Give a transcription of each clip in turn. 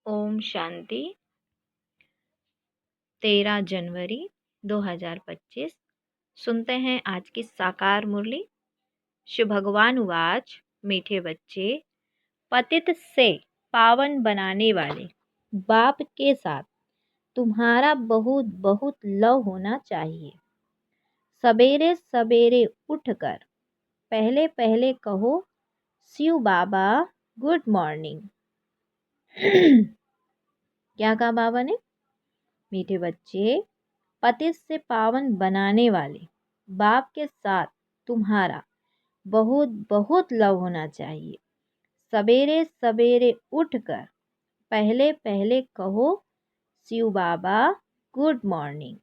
ओम शांति। 13 जनवरी 2025। सुनते हैं आज की साकार मुरली। शिव भगवान उवाच। मीठे बच्चे, पतित से पावन बनाने वाले बाप के साथ तुम्हारा बहुत बहुत लव होना चाहिए। सवेरे सवेरे उठकर पहले पहले कहो शिव बाबा गुड मॉर्निंग। क्या कहा बाबा ने? मीठे बच्चे, पतित से पावन बनाने वाले बाप के साथ तुम्हारा बहुत बहुत लव होना चाहिए। सवेरे सवेरे उठकर पहले पहले कहो शिव बाबा गुड मॉर्निंग।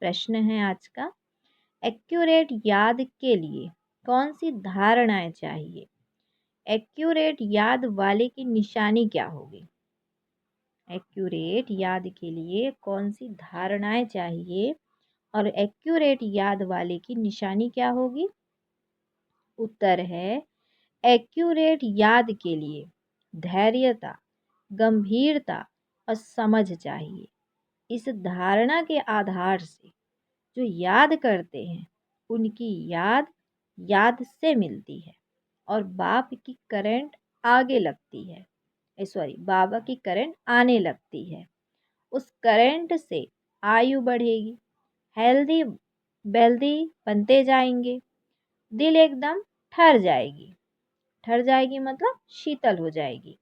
प्रश्न है आज का, एक्यूरेट याद के लिए कौन सी धारणाएं चाहिए? एक्यूरेट याद वाले की निशानी क्या होगी? एक्यूरेट याद के लिए कौन सी धारणाएं चाहिए और एक्यूरेट याद वाले की निशानी क्या होगी? उत्तर है, एक्यूरेट याद के लिए धैर्यता, गंभीरता और समझ चाहिए। इस धारणा के आधार से जो याद करते हैं उनकी याद से मिलती है और बाप की करंट आगे लगती है। बाबा की करंट आने लगती है। उस करंट से आयु बढ़ेगी, हेल्दी वेल्दी बनते जाएंगे, दिल एकदम ठर जाएगी मतलब शीतल हो जाएगी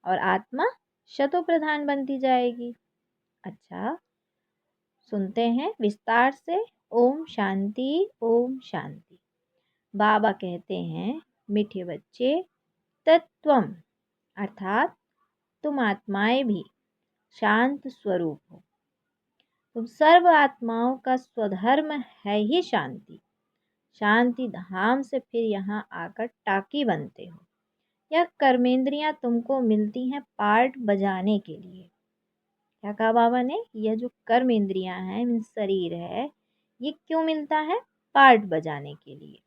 और आत्मा शतो प्रधान बनती जाएगी। अच्छा, सुनते हैं विस्तार से। ओम शांति, ओम शांति। बाबा कहते हैं, मीठे बच्चे, तत्वम अर्थात तुम आत्माएं भी शांत स्वरूप हो। तुम सर्व आत्माओं का स्वधर्म है ही शांति। शांति धाम से फिर यहाँ आकर टाकी बनते हो। यह कर्मेंद्रियां तुमको मिलती हैं पार्ट बजाने के लिए। क्या कहा बाबा ने? यह जो कर्म इंद्रियां हैं, मीन्स शरीर है, ये क्यों मिलता है? पार्ट बजाने के लिए।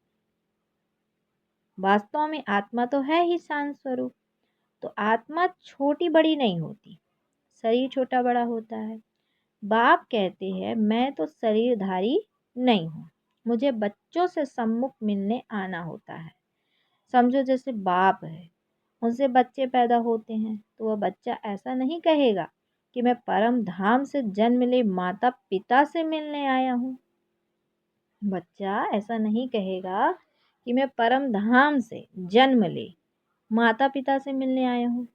वास्तव में आत्मा तो है ही शांत स्वरूप। तो आत्मा छोटी बड़ी नहीं होती, शरीर छोटा बड़ा होता है। बाप कहते हैं, मैं तो शरीरधारी नहीं हूँ, मुझे बच्चों से सम्मुख मिलने आना होता है। समझो जैसे बाप है, उनसे बच्चे पैदा होते हैं तो वह बच्चा ऐसा नहीं कहेगा कि मैं परम धाम से जन्म ले माता पिता से मिलने आया हूँ। बच्चा ऐसा नहीं कहेगा कि मैं परम धाम से जन्म ले माता पिता से मिलने आया हूँ।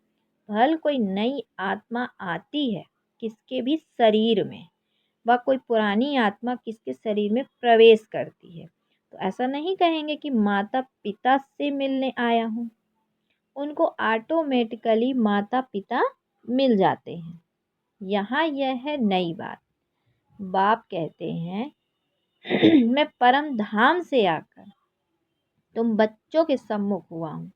भल कोई नई आत्मा आती है किसके भी शरीर में, वह कोई पुरानी आत्मा किसके शरीर में प्रवेश करती है तो ऐसा नहीं कहेंगे कि माता पिता से मिलने आया हूँ। उनको ऑटोमेटिकली माता पिता मिल जाते हैं। यहाँ यह है नई बात। बाप कहते हैं मैं परम धाम से आकर तुम बच्चों के सम्मुख हुआ हूँ।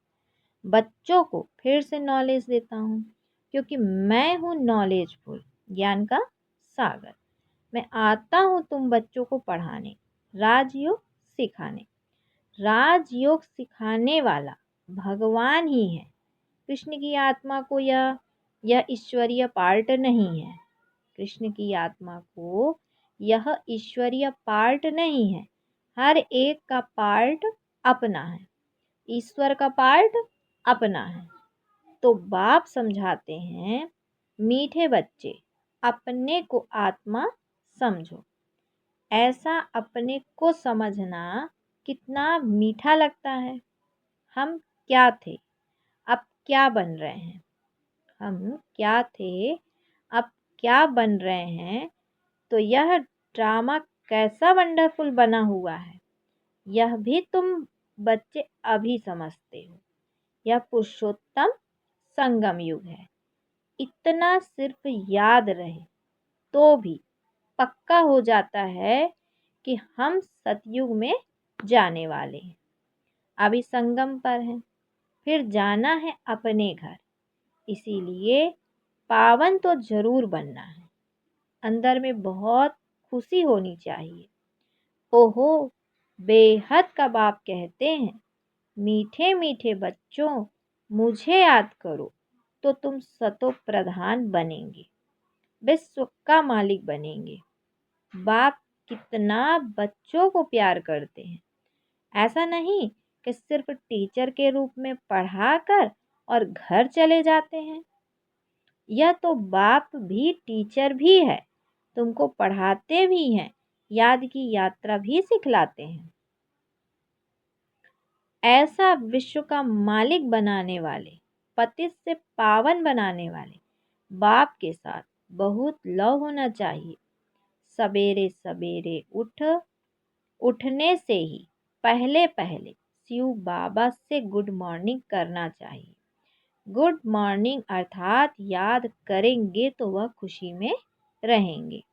बच्चों को फिर से नॉलेज देता हूँ क्योंकि मैं हूँ नॉलेजफुल, ज्ञान का सागर। मैं आता हूँ तुम बच्चों को पढ़ाने, राजयोग सिखाने। राजयोग सिखाने वाला भगवान ही है। कृष्ण की आत्मा को यह ईश्वरीय पार्ट नहीं है। कृष्ण की आत्मा को यह ईश्वरीय पार्ट नहीं है। हर एक का पार्ट अपना है, ईश्वर का पार्ट अपना है। तो बाप समझाते हैं, मीठे बच्चे, अपने को आत्मा समझो। ऐसा अपने को समझना कितना मीठा लगता है। हम क्या थे, अब क्या बन रहे हैं। हम क्या थे, अब क्या बन रहे हैं। तो यह ड्रामा कैसा वंडरफुल बना हुआ है, यह भी तुम बच्चे अभी समझते हो। यह पुरुषोत्तम संगम युग है। इतना सिर्फ याद रहे तो भी पक्का हो जाता है कि हम सतयुग में जाने वाले हैं। अभी संगम पर हैं, फिर जाना है अपने घर। इसीलिए पावन तो जरूर बनना है। अंदर में बहुत खुशी होनी चाहिए। ओहो, बेहद का बाप कहते हैं, मीठे मीठे बच्चों, मुझे याद करो तो तुम सतो प्रधान बनेंगे, विश्व का मालिक बनेंगे। बाप कितना बच्चों को प्यार करते हैं। ऐसा नहीं कि सिर्फ टीचर के रूप में पढ़ाकर और घर चले जाते हैं। यह तो बाप भी टीचर भी है, तुमको पढ़ाते भी हैं, याद की यात्रा भी सिखलाते हैं। ऐसा विश्व का मालिक बनाने वाले, पतित से पावन बनाने वाले बाप के साथ बहुत लव होना चाहिए। सवेरे सवेरे उठने से ही पहले पहले शिव बाबा से गुड मॉर्निंग करना चाहिए। गुड मॉर्निंग अर्थात याद करेंगे तो वह खुशी में रहेंगे,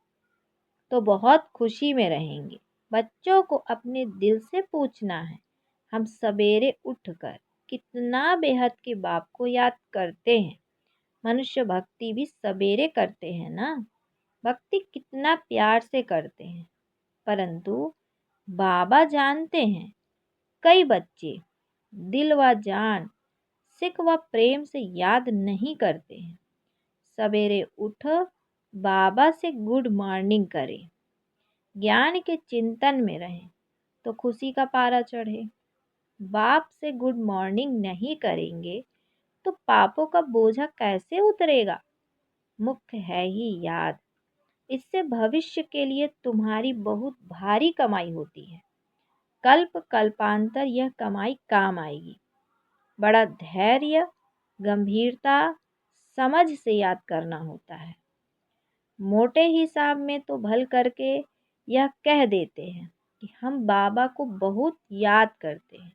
तो बहुत खुशी में रहेंगे। बच्चों को अपने दिल से पूछना है, हम सवेरे उठकर कितना बेहद के बाप को याद करते हैं। मनुष्य भक्ति भी सवेरे करते हैं ना, भक्ति कितना प्यार से करते हैं। परंतु बाबा जानते हैं कई बच्चे दिल व जान, सिक व प्रेम से याद नहीं करते हैं। सवेरे उठ बाबा से गुड मॉर्निंग करें, ज्ञान के चिंतन में रहें तो खुशी का पारा चढ़े। बाप से गुड मॉर्निंग नहीं करेंगे तो पापों का बोझा कैसे उतरेगा। मुख्य है ही याद, इससे भविष्य के लिए तुम्हारी बहुत भारी कमाई होती है। कल्प कल्पांतर यह कमाई काम आएगी। बड़ा धैर्य, गंभीरता, समझ से याद करना होता है। मोटे हिसाब में तो भल करके यह कह देते हैं कि हम बाबा को बहुत याद करते हैं,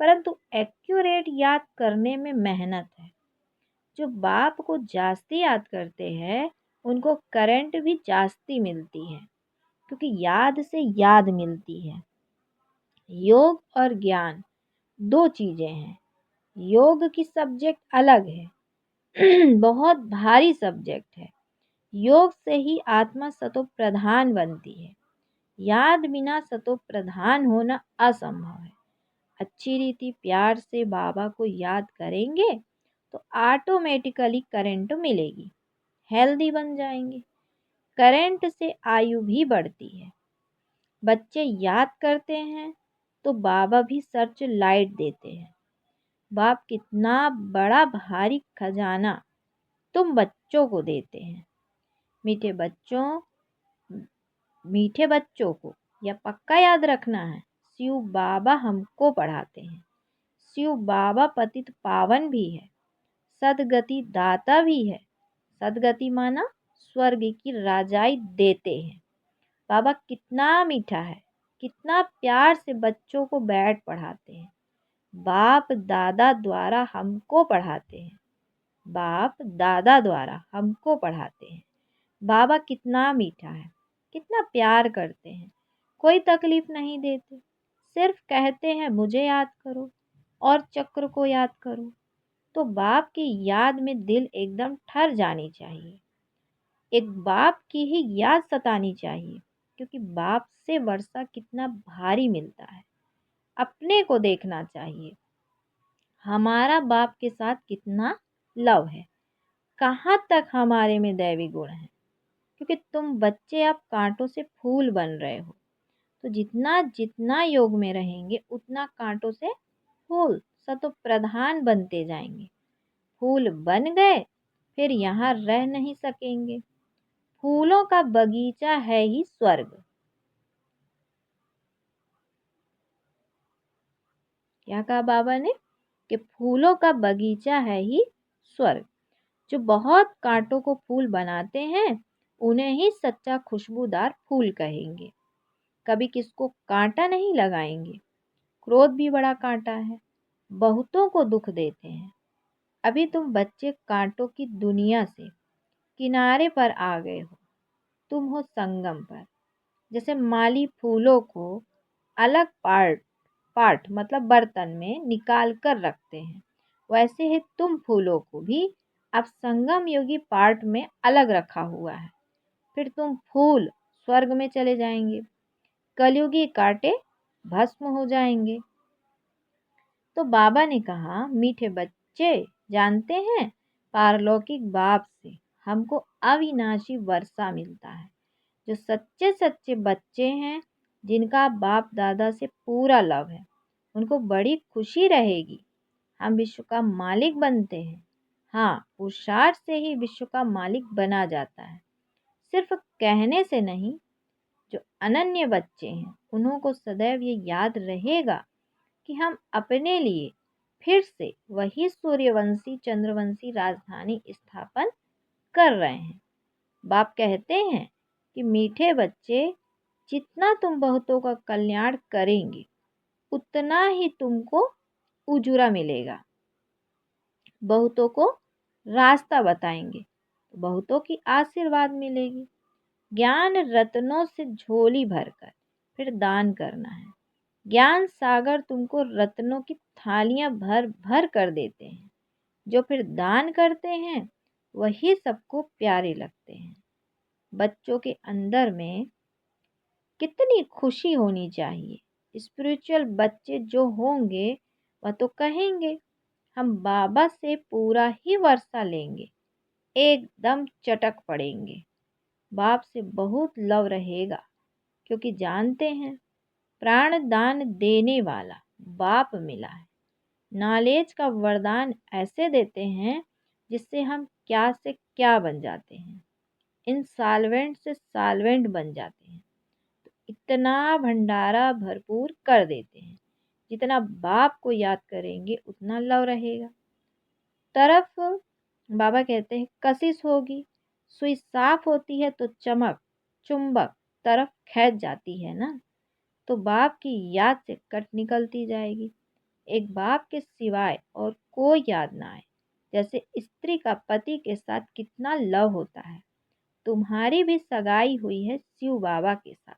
परंतु एक्यूरेट याद करने में मेहनत है। जो बाप को जास्ती याद करते हैं उनको करंट भी जास्ती मिलती है, क्योंकि याद से याद मिलती है। योग और ज्ञान दो चीजें हैं। योग की सब्जेक्ट अलग है बहुत भारी सब्जेक्ट है। योग से ही आत्मा सतो प्रधान बनती है। याद बिना सतो प्रधान होना असंभव है। अच्छी रीति प्यार से बाबा को याद करेंगे तो ऑटोमेटिकली करंट मिलेगी, हेल्दी बन जाएंगे। करंट से आयु भी बढ़ती है। बच्चे याद करते हैं तो बाबा भी सर्च लाइट देते हैं। बाप कितना बड़ा भारी खजाना तुम बच्चों को देते हैं। मीठे बच्चों मीठे बच्चों को यह पक्का याद रखना है, शिव बाबा हमको पढ़ाते हैं। शिव बाबा पतित पावन भी है, सदगति दाता भी है। सदगति माना स्वर्ग की राजाई देते हैं। बाबा कितना मीठा है, कितना प्यार से बच्चों को बैठ पढ़ाते हैं। बाप दादा द्वारा हमको पढ़ाते हैं। बाप दादा द्वारा हमको पढ़ाते हैं। बाबा कितना मीठा है, कितना प्यार करते हैं, कोई तकलीफ नहीं देते। सिर्फ कहते हैं मुझे याद करो और चक्र को याद करो। तो बाप की याद में दिल एकदम ठर जानी चाहिए। एक बाप की ही याद सतानी चाहिए, क्योंकि बाप से वर्षा कितना भारी मिलता है। अपने को देखना चाहिए, हमारा बाप के साथ कितना लव है, कहाँ तक हमारे में दैवी गुण है। क्योंकि तुम बच्चे अब कांटों से फूल बन रहे हो, तो जितना जितना योग में रहेंगे उतना कांटों से फूल सतो प्रधान बनते जाएंगे। फूल बन गए फिर यहाँ रह नहीं सकेंगे। फूलों का बगीचा है ही स्वर्ग। क्या कहा बाबा ने कि फूलों का बगीचा है ही स्वर्ग। जो बहुत कांटों को फूल बनाते हैं उन्हें ही सच्चा खुशबूदार फूल कहेंगे। कभी किसको कांटा नहीं लगाएंगे। क्रोध भी बड़ा कांटा है, बहुतों को दुख देते हैं। अभी तुम बच्चे कांटों की दुनिया से किनारे पर आ गए हो, तुम हो संगम पर। जैसे माली फूलों को अलग पार्ट पार्ट मतलब बर्तन में निकाल कर रखते हैं, वैसे ही तुम फूलों को भी अब संगम योगी पार्ट में अलग रखा हुआ है। फिर तुम फूल स्वर्ग में चले जाएंगे, कलयुगी कांटे भस्म हो जाएंगे। तो बाबा ने कहा मीठे बच्चे जानते हैं पारलौकिक बाप से हमको अविनाशी वर्षा मिलता है। जो सच्चे सच्चे बच्चे हैं, जिनका बाप दादा से पूरा लव है, उनको बड़ी खुशी रहेगी। हम विश्व का मालिक बनते हैं। हाँ, पुरुषार्थ से ही विश्व का मालिक बना जाता है, सिर्फ कहने से नहीं। जो अनन्य बच्चे हैं, उन्हों को सदैव ये याद रहेगा कि हम अपने लिए फिर से वही सूर्यवंशी चंद्रवंशी राजधानी स्थापन कर रहे हैं। बाप कहते हैं कि मीठे बच्चे, जितना तुम बहुतों का कल्याण करेंगे, उतना ही तुमको उजूरा मिलेगा। बहुतों को रास्ता बताएंगे तो बहुतों की आशीर्वाद मिलेगी। ज्ञान रत्नों से झोली भरकर फिर दान करना है। ज्ञान सागर तुमको रत्नों की थालियां भर भर कर देते हैं। जो फिर दान करते हैं, वही सबको प्यारे लगते हैं। बच्चों के अंदर में कितनी खुशी होनी चाहिए। स्पिरिचुअल बच्चे जो होंगे, वह तो कहेंगे हम बाबा से पूरा ही वर्षा लेंगे, एकदम चटक पड़ेंगे। बाप से बहुत लव रहेगा, क्योंकि जानते हैं प्राण दान देने वाला बाप मिला है। नॉलेज का वरदान ऐसे देते हैं जिससे हम क्या से क्या बन जाते हैं, इंसॉल्वेंट से सॉल्वेंट बन जाते हैं। इतना भंडारा भरपूर कर देते हैं। जितना बाप को याद करेंगे, उतना लव रहेगा। तरफ बाबा कहते हैं कशिश होगी, सुई साफ होती है तो चमक चुंबक तरफ खींच जाती है ना, तो बाप की याद से कट निकलती जाएगी। एक बाप के सिवाय और कोई याद ना आए। जैसे स्त्री का पति के साथ कितना लव होता है, तुम्हारी भी सगाई हुई है शिव बाबा के साथ।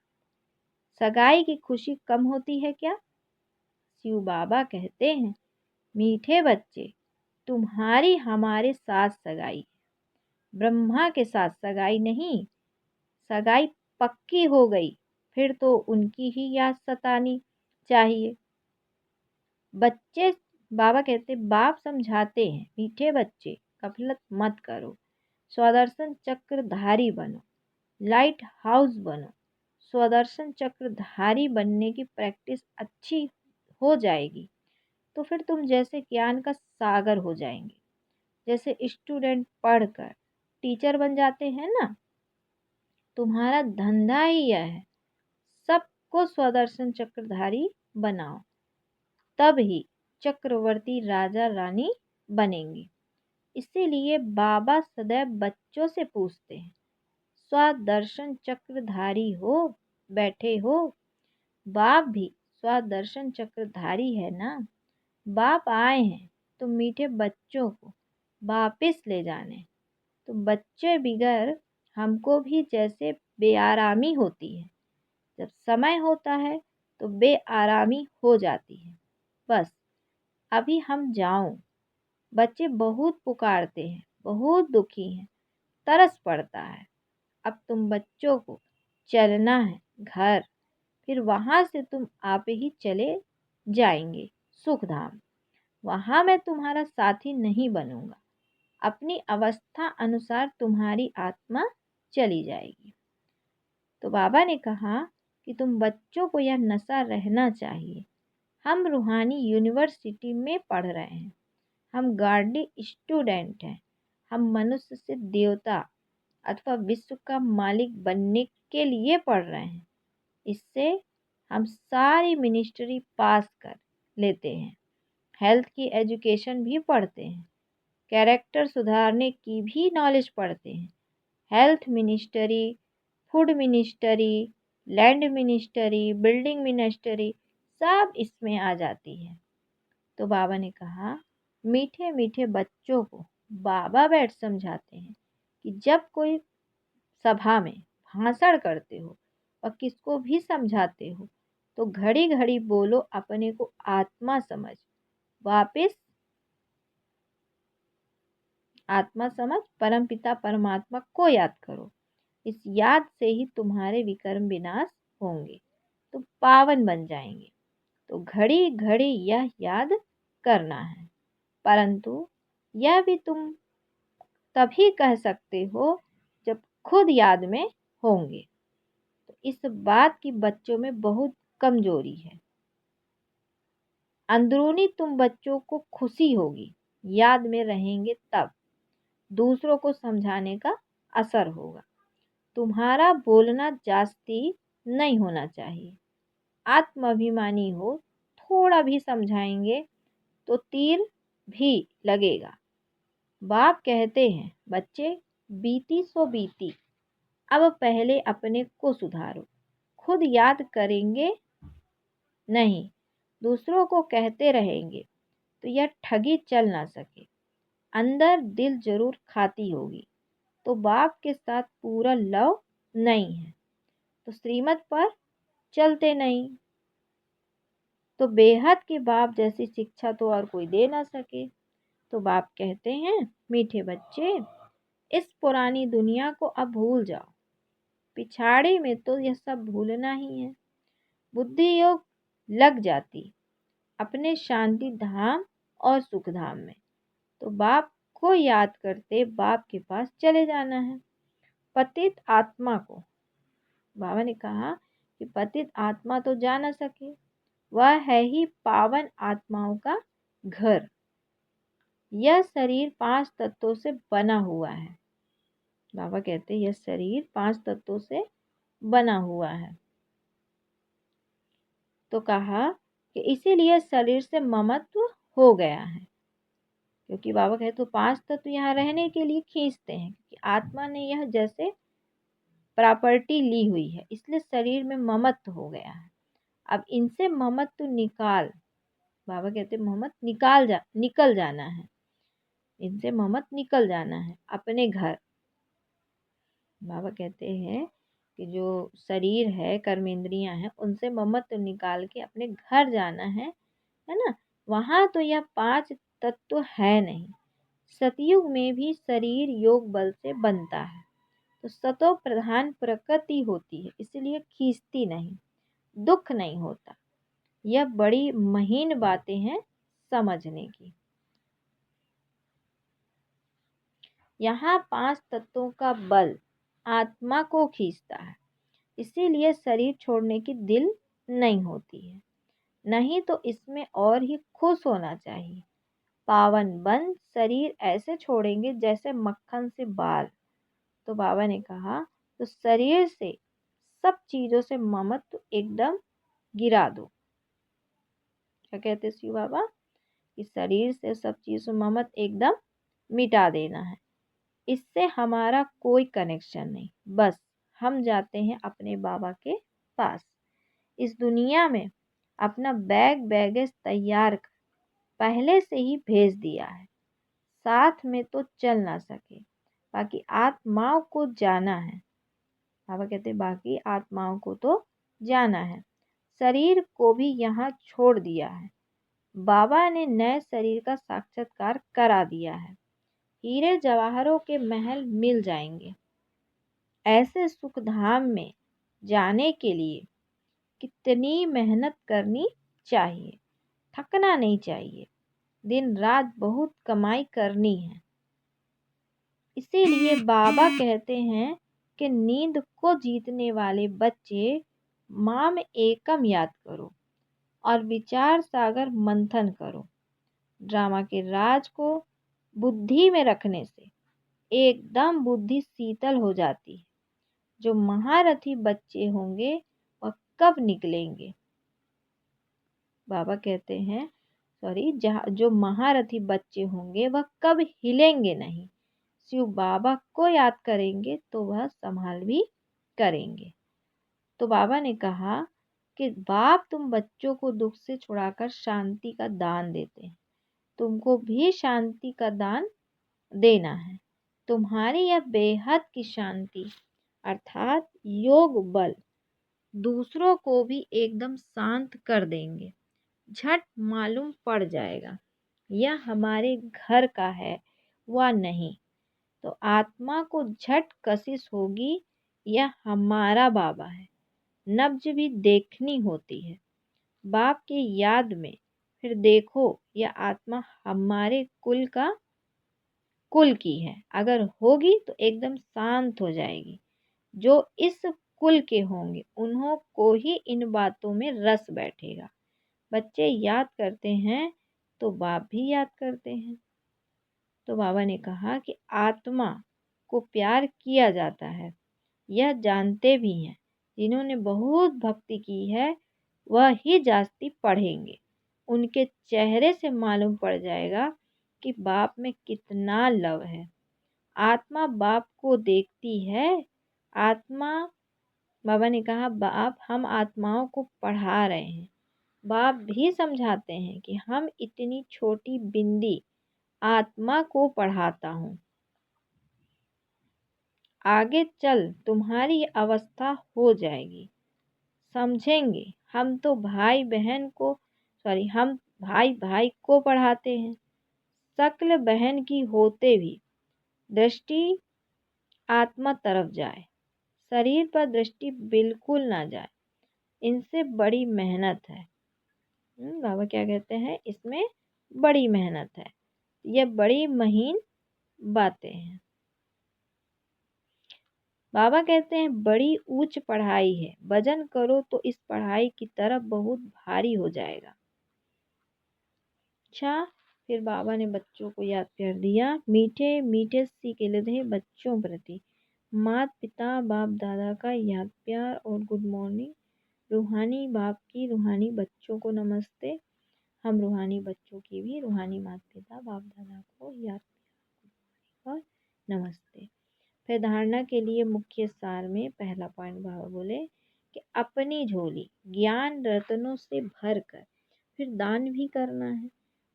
सगाई की खुशी कम होती है क्या? शिव बाबा कहते हैं, मीठे बच्चे, तुम्हारी हमारे साथ सगाई है, ब्रह्मा के साथ सगाई नहीं। सगाई पक्की हो गई, फिर तो उनकी ही याद सतानी चाहिए। बच्चे, बाबा कहते, बाप समझाते हैं, मीठे बच्चे गफलत मत करो, स्वदर्शन चक्रधारी बनो, लाइट हाउस बनो। स्वदर्शन चक्रधारी बनने की प्रैक्टिस अच्छी हो जाएगी तो फिर तुम जैसे ज्ञान का सागर हो जाएंगे। जैसे स्टूडेंट पढ़कर टीचर बन जाते हैं ना, तुम्हारा धंधा ही यह है, सबको स्वदर्शन चक्रधारी बनाओ, तब ही चक्रवर्ती राजा रानी बनेंगे। इसीलिए बाबा सदैव बच्चों से पूछते हैं, स्वदर्शन चक्रधारी हो बैठे हो? बाप भी स्वदर्शन चक्रधारी है ना। बाप आए हैं तो मीठे बच्चों को वापिस ले जाने। तो बच्चे बिगर हमको भी जैसे बेआरामी होती है, जब समय होता है तो बेआरामी हो जाती है। बस अभी हम जाऊं। बच्चे बहुत पुकारते हैं, बहुत दुखी हैं, तरस पड़ता है। अब तुम बच्चों को चलना है घर, फिर वहां से तुम आप ही चले जाएंगे सुख धाम। वहां मैं तुम्हारा साथी नहीं बनूंगा, अपनी अवस्था अनुसार तुम्हारी आत्मा चली जाएगी। तो बाबा ने कहा कि तुम बच्चों को यह नशा रहना चाहिए। हम रूहानी यूनिवर्सिटी में पढ़ रहे हैं, हम गार्डी स्टूडेंट हैं, हम मनुष्य से देवता अथवा विश्व का मालिक बनने के लिए पढ़ रहे हैं। इससे हम सारी मिनिस्ट्री पास कर लेते हैं, हेल्थ की एजुकेशन भी पढ़ते हैं, कैरेक्टर सुधारने की भी नॉलेज पढ़ते हैं। Health ministry, food ministry, land ministry, building ministry सब इसमें आ जाती है। तो बाबा ने कहा, मीठे मीठे बच्चों को बाबा बैठ समझाते हैं कि जब कोई सभा में भाषण करते हो और किसको भी समझाते हो तो घड़ी घड़ी बोलो अपने को आत्मा समझ, वापिस आत्मा समझ परमपिता परमात्मा को याद करो। इस याद से ही तुम्हारे विकर्म विनाश होंगे, तो पावन बन जाएंगे। तो घड़ी घड़ी यह याद करना है। परंतु यह भी तुम तभी कह सकते हो जब खुद याद में होंगे। तो इस बात की बच्चों में बहुत कमजोरी है। अंदरूनी तुम बच्चों को खुशी होगी, याद में रहेंगे तब दूसरों को समझाने का असर होगा। तुम्हारा बोलना जास्ती नहीं होना चाहिए। आत्माभिमानी हो, थोड़ा भी समझाएंगे तो तीर भी लगेगा। बाप कहते हैं, बच्चे बीती सो बीती, अब पहले अपने को सुधारो। खुद याद करेंगे नहीं, दूसरों को कहते रहेंगे तो यह ठगी चल ना सके। अंदर दिल जरूर खाती होगी, तो बाप के साथ पूरा लव नहीं है, तो श्रीमत पर चलते नहीं। तो बेहद के बाप जैसी शिक्षा तो और कोई दे ना सके। तो बाप कहते हैं, मीठे बच्चे, इस पुरानी दुनिया को अब भूल जाओ। पिछाड़े में तो यह सब भूलना ही है। बुद्धि योग लग जाती अपने शांति धाम और सुख धाम में, तो बाप को याद करते बाप के पास चले जाना है। पतित आत्मा को बाबा ने कहा कि पतित आत्मा तो जा न सके, वह है ही पावन आत्माओं का घर। यह शरीर 5 तत्वों से बना हुआ है। बाबा कहते हैं यह शरीर 5 तत्वों से बना हुआ है। तो कहा कि इसीलिए शरीर से ममत्व हो गया है, क्योंकि बाबा कहते तो 5 तत्व यहाँ रहने के लिए खींचते हैं, क्योंकि आत्मा ने यह जैसे प्रॉपर्टी ली हुई है, इसलिए शरीर में ममत्व हो गया है। अब इनसे ममत्व निकाल, बाबा कहते ममत्व निकल जाना है, इनसे ममत्व निकल जाना है अपने घर। बाबा कहते हैं कि जो शरीर है, कर्मेंद्रियां हैं, उनसे ममत्व निकाल के अपने घर जाना है ना। वहां तो यह 5 तत्व है नहीं। सतयुग में भी शरीर योग बल से बनता है, तो सतो प्रधान प्रकृति होती है, इसलिए खींचती नहीं, दुख नहीं होता। यह बड़ी महीन बातें हैं समझने की। यहाँ 5 तत्वों का बल आत्मा को खींचता है, इसीलिए शरीर छोड़ने की दिल नहीं होती है। नहीं तो इसमें और ही खुश होना चाहिए। पावन बन शरीर ऐसे छोड़ेंगे जैसे मक्खन से बाल। तो बाबा ने कहा, तो शरीर से सब चीजों से ममत्व एकदम गिरा दो। क्या कहते शिव बाबा कि शरीर से सब चीजों से ममत्व एकदम मिटा देना है। इससे हमारा कोई कनेक्शन नहीं, बस हम जाते हैं अपने बाबा के पास। इस दुनिया में अपना बैगेज तैयार कर पहले से ही भेज दिया है। साथ में तो चल ना सके, बाकी आत्माओं को जाना है। बाबा कहते बाकी आत्माओं को तो जाना है। शरीर को भी यहाँ छोड़ दिया है। बाबा ने नए शरीर का साक्षात्कार करा दिया है। हीरे जवाहरों के महल मिल जाएंगे। ऐसे सुख धाम में जाने के लिए कितनी मेहनत करनी चाहिए, थकना नहीं चाहिए, दिन रात बहुत कमाई करनी है। इसीलिए बाबा कहते हैं कि नींद को जीतने वाले बच्चे माम एकम याद करो और विचार सागर मंथन करो। ड्रामा के राज को बुद्धि में रखने से एकदम बुद्धि शीतल हो जाती है। जो महारथी बच्चे होंगे वह कब निकलेंगे। बाबा कहते हैं जो महारथी बच्चे होंगे वह कब हिलेंगे नहीं। शिव बाबा को याद करेंगे तो वह संभाल भी करेंगे। तो बाबा ने कहा कि बाप तुम बच्चों को दुख से छुड़ाकर शांति का दान देते हैं, तुमको भी शांति का दान देना है। तुम्हारी यह बेहद की शांति अर्थात योग बल दूसरों को भी एकदम शांत कर देंगे। झट मालूम पड़ जाएगा यह हमारे घर का है व नहीं। तो आत्मा को झट कशिश होगी यह हमारा बाबा है। नब्ज भी देखनी होती है बाप की याद में। फिर देखो यह आत्मा हमारे कुल का कुल की है, अगर होगी तो एकदम शांत हो जाएगी। जो इस कुल के होंगे उन्हों को ही इन बातों में रस बैठेगा। बच्चे याद करते हैं तो बाप भी याद करते हैं। तो बाबा ने कहा कि आत्मा को प्यार किया जाता है, यह जानते भी हैं। जिन्होंने बहुत भक्ति की है वह ही जास्ती पढ़ेंगे। उनके चेहरे से मालूम पड़ जाएगा कि बाप में कितना लव है। आत्मा बाप को देखती है। आत्मा बाबा ने कहा बाप हम आत्माओं को पढ़ा रहे हैं। बाप भी समझाते हैं कि हम इतनी छोटी बिंदी आत्मा को पढ़ाता हूँ। आगे चल तुम्हारी अवस्था हो जाएगी, समझेंगे। हम तो हम भाई भाई को पढ़ाते हैं। शक्ल बहन की होते भी दृष्टि आत्मा तरफ जाए, शरीर पर दृष्टि बिल्कुल ना जाए। इनसे बड़ी मेहनत है। बाबा क्या कहते हैं, इसमें बड़ी मेहनत है। ये बड़ी महीन बातें हैं। बाबा कहते हैं बड़ी ऊंच पढ़ाई है, वजन करो तो इस पढ़ाई की तरफ बहुत भारी हो जाएगा। अच्छा, फिर बाबा ने बच्चों को याद कर दिया। मीठे मीठे सीखे लेते बच्चों प्रति माता पिता बाप दादा का याद प्यार और गुड मॉर्निंग। रूहानी बाप की रूहानी बच्चों को नमस्ते। हम रूहानी बच्चों की भी रूहानी माता पिता बाप दादा को याद प्यार और नमस्ते। फिर धारणा के लिए मुख्य सार में पहला पॉइंट बाबा बोले कि अपनी झोली ज्ञान रत्नों से भर कर फिर दान भी करना है।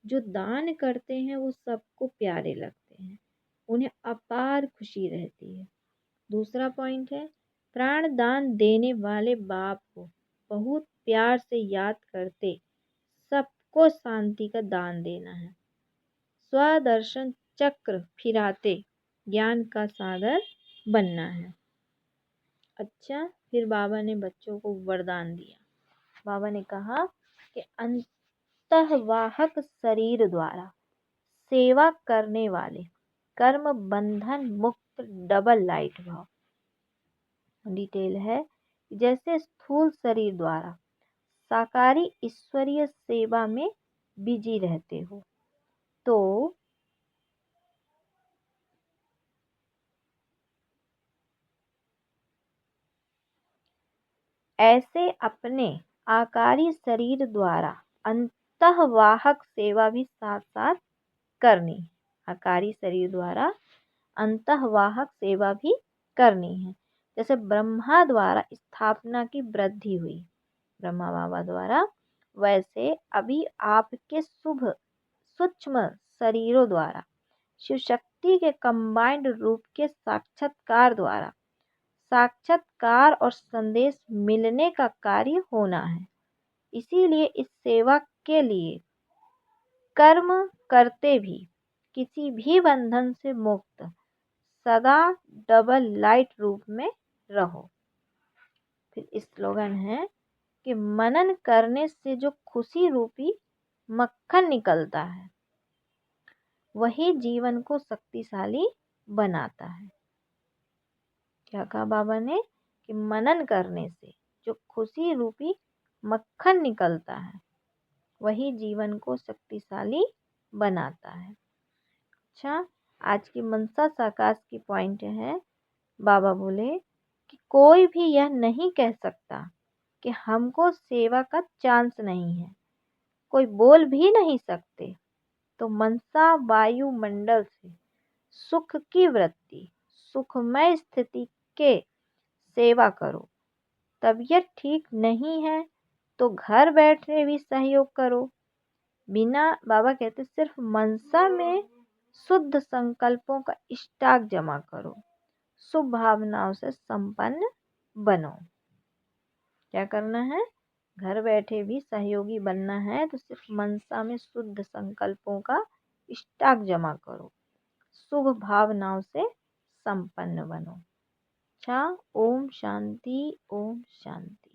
जो दान करते हैं वो सबको प्यारे लगते हैं, उन्हें अपार खुशी रहती है। दूसरा पॉइंट है प्राण दान देने वाले बाप को बहुत प्यार से याद करते सबको शांति का दान देना है। स्वदर्शन चक्र फिराते ज्ञान का सागर बनना है। अच्छा, फिर बाबा ने बच्चों को वरदान दिया। बाबा ने कहा कि अंतःवाहक शरीर द्वारा सेवा करने वाले कर्म बंधन मुक्त डबल लाइट भाव। डिटेल है जैसे स्थूल शरीर द्वारा साकारी ईश्वरीय सेवा में बिजी रहते हो तो ऐसे अपने आकारी शरीर द्वारा अंतःवाहक सेवा भी साथ साथ करनी है। आकारी शरीर द्वारा अंतःवाहक सेवा भी करनी है। जैसे ब्रह्मा द्वारा स्थापना की वृद्धि हुई ब्रह्मा बाबा द्वारा, वैसे अभी आपके शुभ सूक्ष्म शरीरों द्वारा शिव शक्ति के कंबाइंड रूप के साक्षात्कार द्वारा साक्षात्कार और संदेश मिलने का कार्य होना है। इसीलिए इस सेवा के लिए कर्म करते भी किसी भी बंधन से मुक्त सदा डबल लाइट रूप में रहो। फिर स्लोगन है कि मनन करने से जो खुशी रूपी मक्खन निकलता है वही जीवन को शक्तिशाली बनाता है। क्या कहा बाबा ने कि मनन करने से जो खुशी रूपी मक्खन निकलता है वही जीवन को शक्तिशाली बनाता है। अच्छा, आज की मनसा साकाश की पॉइंट है। बाबा बोले कि कोई भी यह नहीं कह सकता कि हमको सेवा का चांस नहीं है, कोई बोल भी नहीं सकते। तो मनसा वायुमंडल से सुख की वृत्ति सुखमय स्थिति के सेवा करो। तबीयत ठीक नहीं है तो घर बैठे भी सहयोग करो। बिना बाबा कहते सिर्फ मनसा में शुद्ध संकल्पों का स्टॉक जमा करो, शुभ भावनाओं से संपन्न बनो। क्या करना है, घर बैठे भी सहयोगी बनना है तो सिर्फ मनसा में शुद्ध संकल्पों का स्टॉक जमा करो, शुभ भावनाओं से संपन्न बनो। अच्छा, ओम शांति ओम शांति।